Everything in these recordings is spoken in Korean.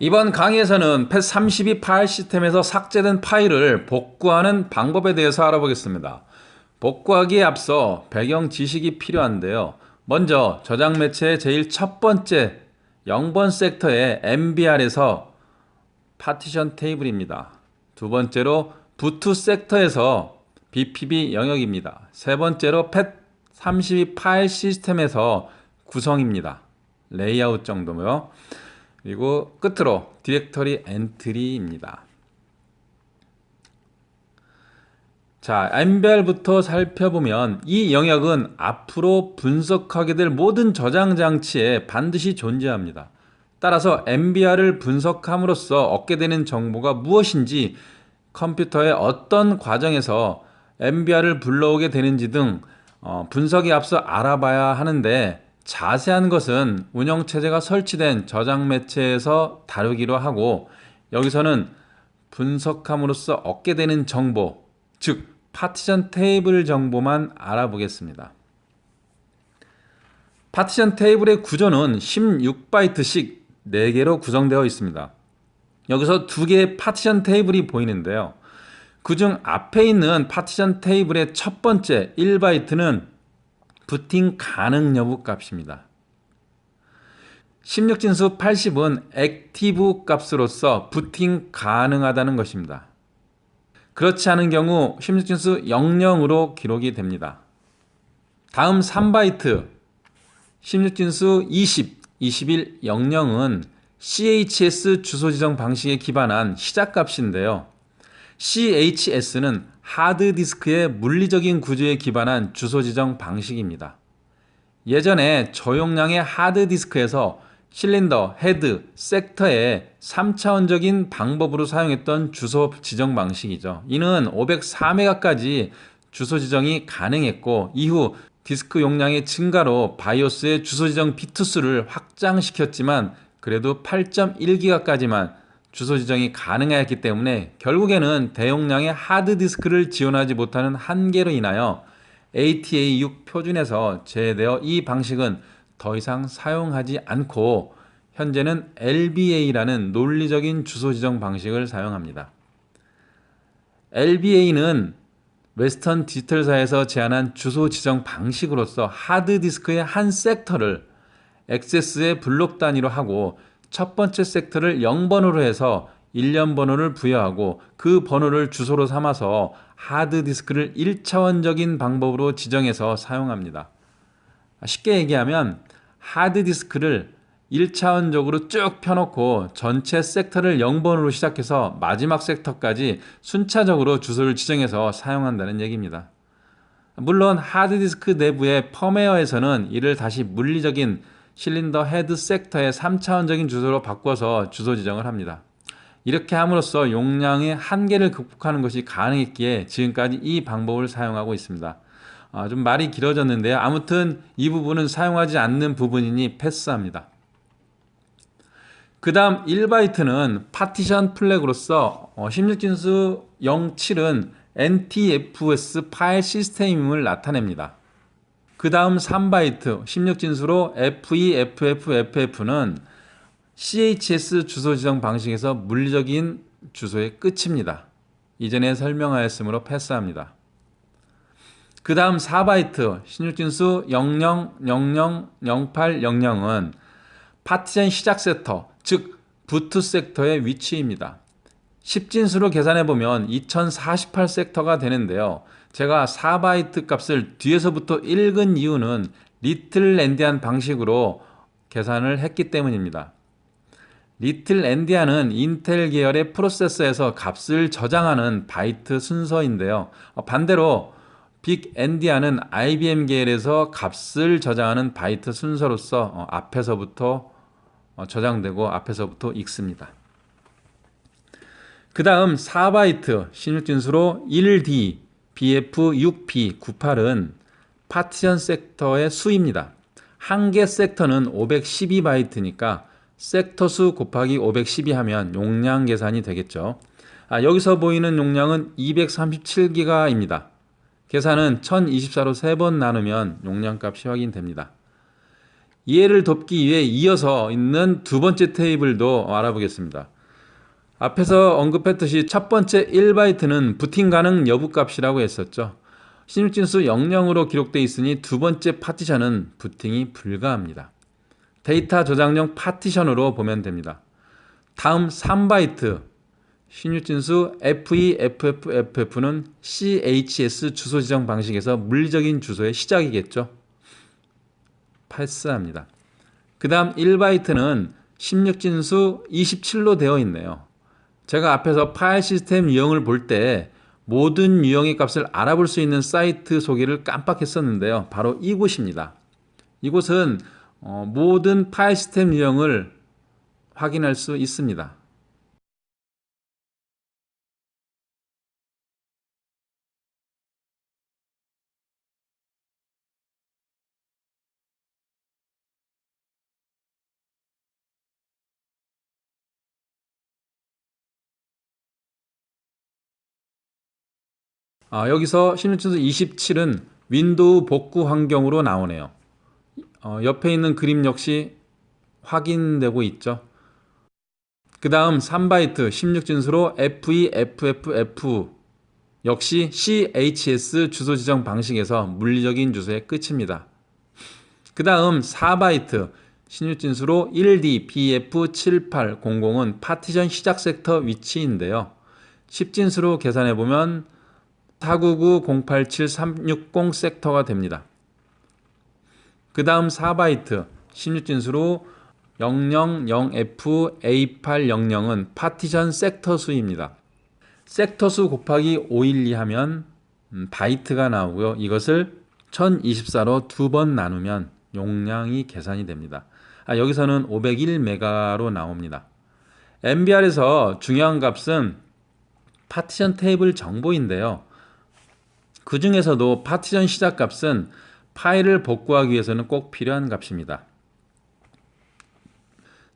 이번 강의에서는 펫32 파일 시스템에서 삭제된 파일을 복구하는 방법에 대해서 알아보겠습니다. 복구하기에 앞서 배경 지식이 필요한데요. 먼저 저장 매체의 제일 첫 번째 0번 섹터의 MBR에서 파티션 테이블입니다. 두 번째로 부트 섹터에서 BPB 영역입니다. 세 번째로 펫32 파일 시스템에서 구성입니다. 레이아웃 정도고요. 그리고 끝으로 디렉터리 엔트리입니다. 자, MBR부터 살펴보면 이 영역은 앞으로 분석하게 될 모든 저장 장치에 반드시 존재합니다. 따라서 MBR을 분석함으로써 얻게 되는 정보가 무엇인지, 컴퓨터의 어떤 과정에서 MBR을 불러오게 되는지 등 분석에 앞서 알아봐야 하는데, 자세한 것은 운영체제가 설치된 저장 매체에서 다루기로 하고, 여기서는 분석함으로써 얻게 되는 정보, 즉 파티션 테이블 정보만 알아보겠습니다. 파티션 테이블의 구조는 16바이트씩 4개로 구성되어 있습니다. 여기서 2개의 파티션 테이블이 보이는데요. 그중 앞에 있는 파티션 테이블의 첫 번째 1바이트는 부팅 가능 여부 값입니다. 16진수 80은 액티브 값으로서 부팅 가능하다는 것입니다. 그렇지 않은 경우 16진수 00으로 기록이 됩니다. 다음 3바이트 16진수 20, 21, 00은 CHS 주소 지정 방식에 기반한 시작값인데요. CHS는 하드디스크의 물리적인 구조에 기반한 주소 지정 방식입니다. 예전에 저용량의 하드디스크에서 실린더, 헤드, 섹터의 3차원적인 방법으로 사용했던 주소 지정 방식이죠. 이는 504메가까지 주소 지정이 가능했고, 이후 디스크 용량의 증가로 바이오스의 주소 지정 비트 수를 확장시켰지만 그래도 8.1기가까지만 주소 지정이 가능하였기 때문에 결국에는 대용량의 하드디스크를 지원하지 못하는 한계로 인하여 ATA6 표준에서 제외되어 이 방식은 더 이상 사용하지 않고 현재는 LBA라는 논리적인 주소 지정 방식을 사용합니다. LBA는 웨스턴 디지털사에서 제안한 주소 지정 방식으로서 하드디스크의 한 섹터를 액세스의 블록 단위로 하고 첫 번째 섹터를 0번호로 해서 일련 번호를 부여하고 그 번호를 주소로 삼아서 하드디스크를 1차원적인 방법으로 지정해서 사용합니다. 쉽게 얘기하면 하드디스크를 1차원적으로 쭉 펴놓고 전체 섹터를 0번으로 시작해서 마지막 섹터까지 순차적으로 주소를 지정해서 사용한다는 얘기입니다. 물론 하드디스크 내부의 펌웨어에서는 이를 다시 물리적인 실린더 헤드 섹터의 3차원적인 주소로 바꿔서 주소 지정을 합니다. 이렇게 함으로써 용량의 한계를 극복하는 것이 가능했기에 지금까지 이 방법을 사용하고 있습니다. 좀 말이 길어졌는데요. 아무튼 이 부분은 사용하지 않는 부분이니 패스합니다. 그 다음 1바이트는 파티션 플래그로서 16진수 07은 NTFS 파일 시스템임을 나타냅니다. 그 다음 3바이트 16진수로 FE, FF, FF는 CHS 주소 지정 방식에서 물리적인 주소의 끝입니다. 이전에 설명하였으므로 패스합니다. 그 다음 4바이트 16진수 00, 00, 08, 00은 파티션 시작 섹터, 즉 부트 섹터의 위치입니다. 10진수로 계산해보면 2048 섹터가 되는데요. 제가 4바이트 값을 뒤에서부터 읽은 이유는 리틀 엔디안 방식으로 계산을 했기 때문입니다. 리틀 엔디안은 인텔 계열의 프로세서에서 값을 저장하는 바이트 순서인데요. 반대로 빅 엔디안은 IBM 계열에서 값을 저장하는 바이트 순서로서 앞에서부터 저장되고 앞에서부터 읽습니다. 그 다음 4바이트 16진수로 1D, BF, 6B, 98은 파티션 섹터의 수입니다. 한 개 섹터는 512바이트니까 섹터 수 곱하기 512 하면 용량 계산이 되겠죠. 여기서 보이는 용량은 237기가입니다. 계산은 1024로 3번 나누면 용량 값이 확인됩니다. 이해를 돕기 위해 이어서 있는 두 번째 테이블도 알아보겠습니다. 앞에서 언급했듯이 첫 번째 1바이트는 부팅 가능 여부 값이라고 했었죠. 16진수 00으로 기록되어 있으니 두 번째 파티션은 부팅이 불가합니다. 데이터 저장용 파티션으로 보면 됩니다. 다음 3바이트 16진수 FEFFF는 CHS 주소 지정 방식에서 물리적인 주소의 시작이겠죠. 패스합니다. 그 다음 1바이트는 16진수 27로 되어 있네요. 제가 앞에서 파일 시스템 유형을 볼 때 모든 유형의 값을 알아볼 수 있는 사이트 소개를 깜빡했었는데요. 바로 이곳입니다. 이곳은 모든 파일 시스템 유형을 확인할 수 있습니다. 여기서 16진수 27은 윈도우 복구 환경으로 나오네요. 옆에 있는 그림 역시 확인되고 있죠. 그 다음 3바이트 16진수로 FEFFF 역시 CHS 주소 지정 방식에서 물리적인 주소의 끝입니다. 그 다음 4바이트 16진수로 1DBF7800은 파티션 시작 섹터 위치인데요. 10진수로 계산해보면 499-087-360 섹터가 됩니다. 그 다음 4바이트 16진수로 000FA800은 파티션 섹터 수입니다. 섹터 수 곱하기 512 하면 바이트가 나오고요. 이것을 1024로 두 번 나누면 용량이 계산이 됩니다. 여기서는 501메가로 나옵니다. MBR에서 중요한 값은 파티션 테이블 정보인데요. 그 중에서도 파티션 시작 값은 파일을 복구하기 위해서는 꼭 필요한 값입니다.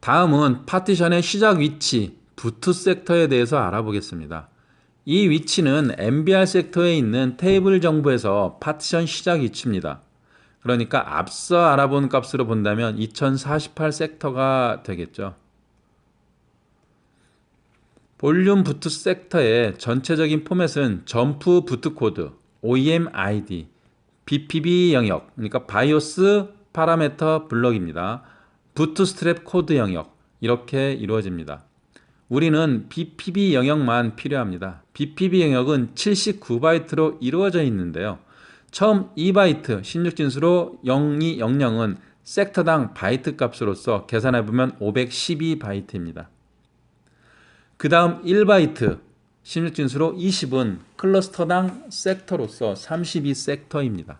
다음은 파티션의 시작 위치, 부트 섹터에 대해서 알아보겠습니다. 이 위치는 MBR 섹터에 있는 테이블 정보에서 파티션 시작 위치입니다. 그러니까 앞서 알아본 값으로 본다면 2048 섹터가 되겠죠. 볼륨 부트 섹터의 전체적인 포맷은 점프 부트 코드, OEM ID, BPB 영역, 그러니까 바이오스 파라메터 블럭입니다. 부트 스트랩 코드 영역, 이렇게 이루어집니다. 우리는 BPB 영역만 필요합니다. BPB 영역은 79바이트로 이루어져 있는데요. 처음 2바이트 16진수로 0200은 섹터당 바이트 값으로서 계산해보면 512바이트입니다. 그 다음 1바이트 16진수로 20은 클러스터당 섹터로서 32섹터입니다.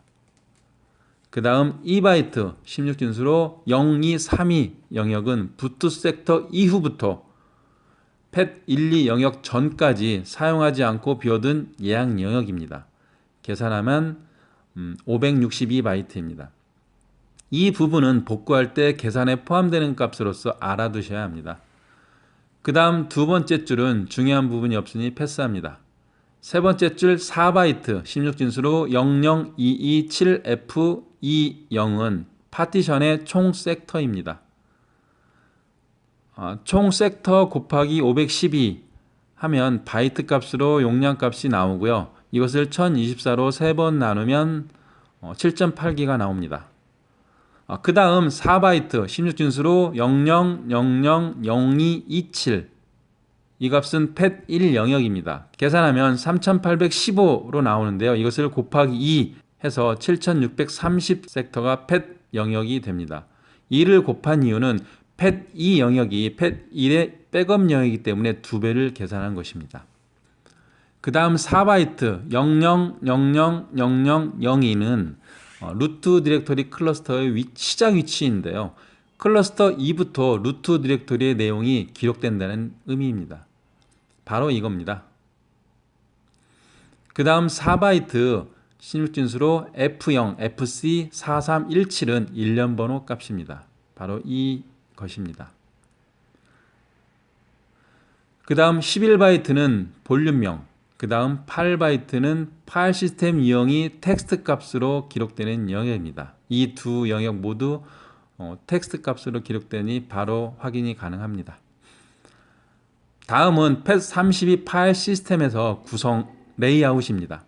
그 다음 2바이트 16진수로 0232 영역은 부트 섹터 이후부터 펫12 영역 전까지 사용하지 않고 비워둔 예약 영역입니다. 계산하면 562바이트입니다. 이 부분은 복구할 때 계산에 포함되는 값으로서 알아두셔야 합니다. 그 다음 두 번째 줄은 중요한 부분이 없으니 패스합니다. 세 번째 줄 4바이트 16진수로 00227F20은 파티션의 총 섹터입니다. 총 섹터 곱하기 512 하면 바이트 값으로 용량 값이 나오고요. 이것을 1024로 3번 나누면 7.8기가 나옵니다. 그 다음 4바이트 16진수로 00000227 이 값은 펫1 영역입니다. 계산하면 3815로 나오는데요. 이것을 곱하기 2 해서 7630 섹터가 펫 영역이 됩니다. 2를 곱한 이유는 펫2 영역이 펫1의 백업 영역이기 때문에 2배를 계산한 것입니다. 그 다음 4바이트 00000002는 루트 디렉토리 클러스터의 시작 위치인데요. 클러스터 2부터 루트 디렉토리의 내용이 기록된다는 의미입니다. 바로 이겁니다. 그 다음 4바이트 16진수로 F0, FC4317은 일련 번호 값입니다. 바로 이것입니다. 그 다음 11바이트는 볼륨명, 그 다음 8바이트는 파일 시스템 유형이 텍스트 값으로 기록되는 영역입니다. 이 두 영역 모두 텍스트 값으로 기록되니 바로 확인이 가능합니다. 다음은 FAT32 파일 시스템에서 구성 레이아웃입니다.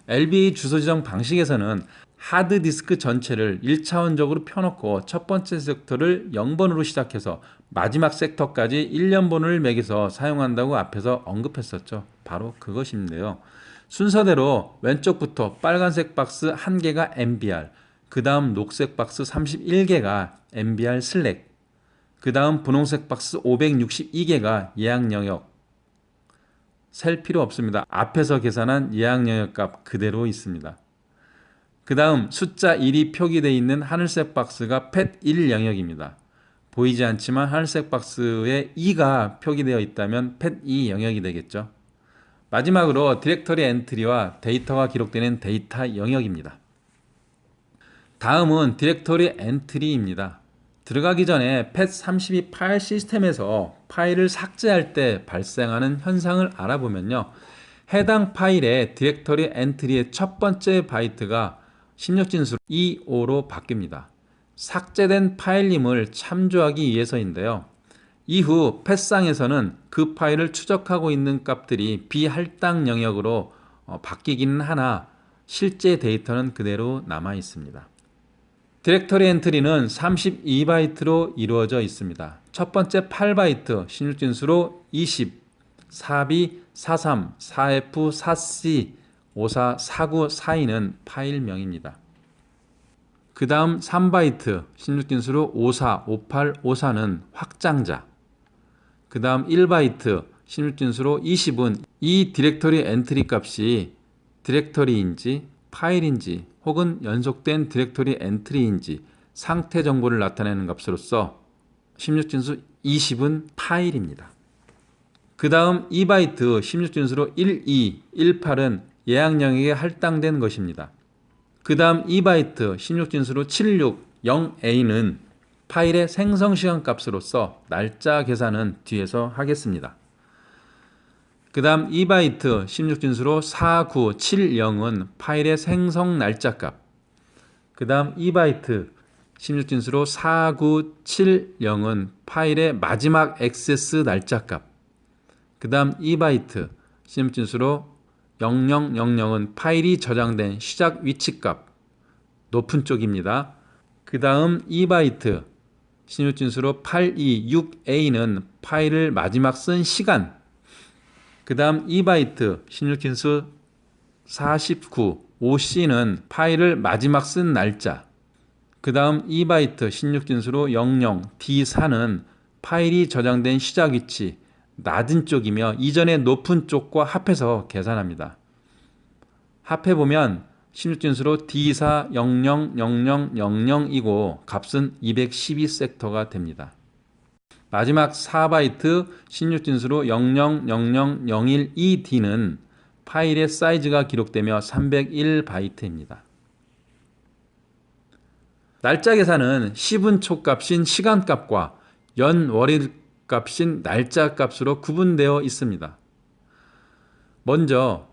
LBA 주소 지정 방식에서는 하드디스크 전체를 1차원적으로 펴놓고 첫 번째 섹터를 0번으로 시작해서 마지막 섹터까지 1년번호를 매겨서 사용한다고 앞에서 언급했었죠. 바로 그것인데요. 순서대로 왼쪽부터 빨간색 박스 1개가 MBR, 그 다음 녹색 박스 31개가 MBR 슬랙, 그 다음 분홍색 박스 562개가 예약 영역. 셀 필요 없습니다. 앞에서 계산한 예약 영역 값 그대로 있습니다. 그 다음 숫자 1이 표기되어 있는 하늘색 박스가 FAT1 영역입니다. 보이지 않지만 하늘색 박스에 2가 표기되어 있다면 FAT2 영역이 되겠죠. 마지막으로 디렉터리 엔트리와 데이터가 기록되는 데이터 영역입니다. 다음은 디렉터리 엔트리입니다. 들어가기 전에 FAT32 파일 시스템에서 파일을 삭제할 때 발생하는 현상을 알아보면요. 해당 파일의 디렉터리 엔트리의 첫 번째 바이트가 16진수 25로 바뀝니다. 삭제된 파일임을 참조하기 위해서인데요. 이후 펫상에서는 그 파일을 추적하고 있는 값들이 비할당 영역으로 바뀌기는 하나 실제 데이터는 그대로 남아 있습니다. 디렉터리 엔트리는 32바이트로 이루어져 있습니다. 첫 번째 8바이트 16진수로 20, 42, 43, 4F, 4C, 54, 49, 42는 파일명입니다. 그 다음 3바이트 16진수로 54, 58, 54는 확장자. 그 다음 1바이트 16진수로 20은 이 디렉터리 엔트리 값이 디렉터리인지 파일인지 혹은 연속된 디렉터리 엔트리인지 상태 정보를 나타내는 값으로서 16진수 20은 파일입니다. 그 다음 2바이트 16진수로 12, 18은 예약 영역에 할당된 것입니다. 그 다음 2바이트 16진수로 76, 0A는 파일의 생성 시간 값으로서 날짜 계산은 뒤에서 하겠습니다. 그 다음 2바이트 16진수로 4970은 파일의 생성 날짜 값. 그 다음 2바이트 16진수로 4970은 파일의 마지막 액세스 날짜 값. 그 다음 2바이트 16진수로 0000은 파일이 저장된 시작 위치 값. 높은 쪽입니다. 그 다음 2바이트 16진수로 826A는 파일을 마지막 쓴 시간. 그 다음 2바이트 16진수 49 5C는 파일을 마지막 쓴 날짜. 그 다음 2바이트 16진수로 00 D4는 파일이 저장된 시작 위치 낮은 쪽이며 이전의 높은 쪽과 합해서 계산합니다. 합해보면 16진수로 D4 000000이고 값은 212섹터가 됩니다. 마지막 4바이트 16진수로 000001ED는 파일의 사이즈가 기록되며 301바이트입니다. 날짜 계산은 10은 값인 시간값과 연월일 값인 날짜 값으로 구분되어 있습니다. 먼저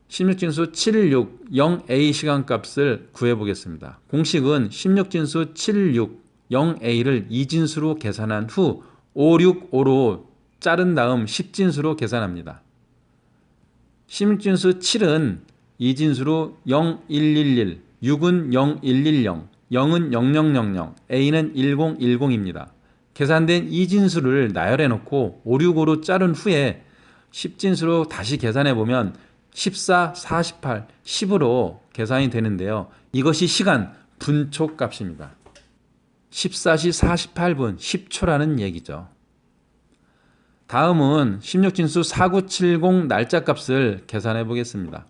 16진수 760A 시간값을 구해보겠습니다. 공식은 16진수 760A를 2진수로 계산한 후 565로 자른 다음 10진수로 계산합니다. 16진수 7은 2진수로 0111, 6은 0110, 0은 0000, A는 1010입니다. 계산된 2진수를 나열해 놓고 565로 자른 후에 10진수로 다시 계산해 보면 14, 48, 10으로 계산이 되는데요. 이것이 시간 분초 값입니다. 14시 48분 10초라는 얘기죠. 다음은 16진수 4970 날짜 값을 계산해 보겠습니다.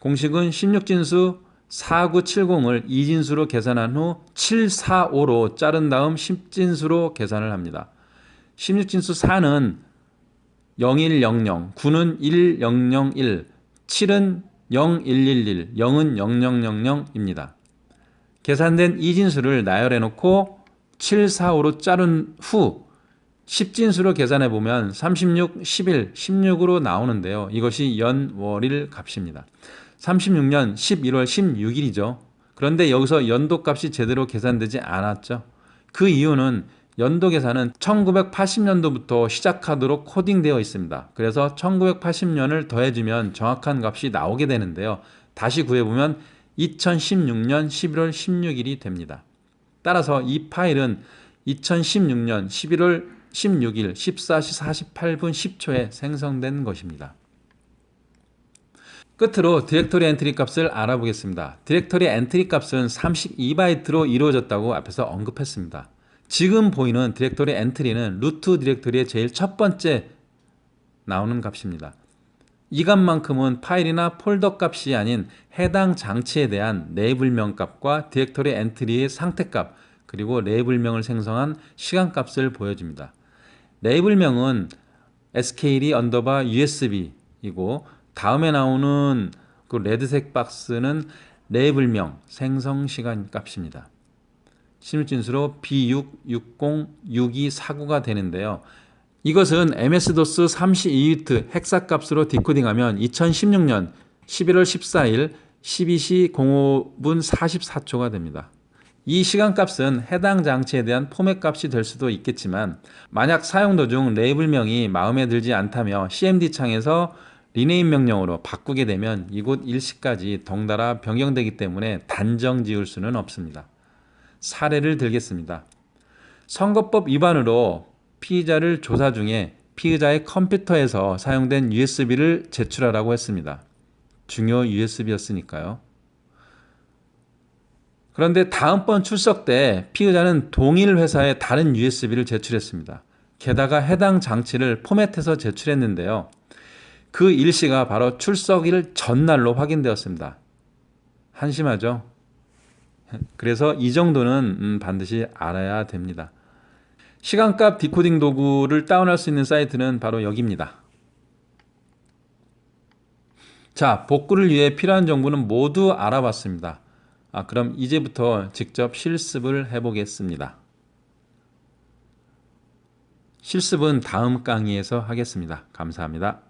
공식은 16진수 4970을 2진수로 계산한 후 745로 자른 다음 10진수로 계산을 합니다. 16진수 4는 0100, 9는 1001, 7은 0111, 0은 0000입니다. 계산된 2진수를 나열해 놓고 745로 자른 후 10진수로 계산해 보면 36, 11, 16으로 나오는데요. 이것이 연월일 값입니다. 36년 11월 16일이죠. 그런데 여기서 연도값이 제대로 계산되지 않았죠. 그 이유는 연도 계산은 1980년도부터 시작하도록 코딩되어 있습니다. 그래서 1980년을 더해주면 정확한 값이 나오게 되는데요. 다시 구해보면 2016년 11월 16일이 됩니다. 따라서 이 파일은 2016년 11월 16일 14시 48분 10초에 생성된 것입니다. 끝으로 디렉토리 엔트리 값을 알아보겠습니다. 디렉토리 엔트리 값은 32바이트로 이루어졌다고 앞에서 언급했습니다. 지금 보이는 디렉토리 엔트리는 루트 디렉토리의 제일 첫 번째 나오는 값입니다. 이 값만큼은 파일이나 폴더 값이 아닌 해당 장치에 대한 레이블명 값과 디렉토리 엔트리의 상태 값, 그리고 레이블명을 생성한 시간 값을 보여줍니다. 레이블명은 skd_usb이고 다음에 나오는 그 레드색 박스는 레이블명 생성 시간 값입니다. 신호진수로 B6606249가 되는데요. 이것은 MS-DOS 32비트 헥사 값으로 디코딩하면 2016년 11월 14일 12시 05분 44초가 됩니다. 이 시간값은 해당 장치에 대한 포맷 값이 될 수도 있겠지만 만약 사용 도중 레이블명이 마음에 들지 않다며 CMD 창에서 리네임 명령으로 바꾸게 되면 이곳 일시까지 덩달아 변경되기 때문에 단정 지을 수는 없습니다. 사례를 들겠습니다. 선거법 위반으로 피의자를 조사 중에 피의자의 컴퓨터에서 사용된 USB를 제출하라고 했습니다. 중요 USB였으니까요. 그런데 다음번 출석 때 피의자는 동일 회사의 다른 USB를 제출했습니다. 게다가 해당 장치를 포맷해서 제출했는데요. 그 일시가 바로 출석일 전날로 확인되었습니다. 한심하죠? 그래서 이 정도는 반드시 알아야 됩니다. 시간값 디코딩 도구를 다운할 수 있는 사이트는 바로 여기입니다. 자, 복구를 위해 필요한 정보는 모두 알아봤습니다. 그럼 이제부터 직접 실습을 해보겠습니다. 실습은 다음 강의에서 하겠습니다. 감사합니다.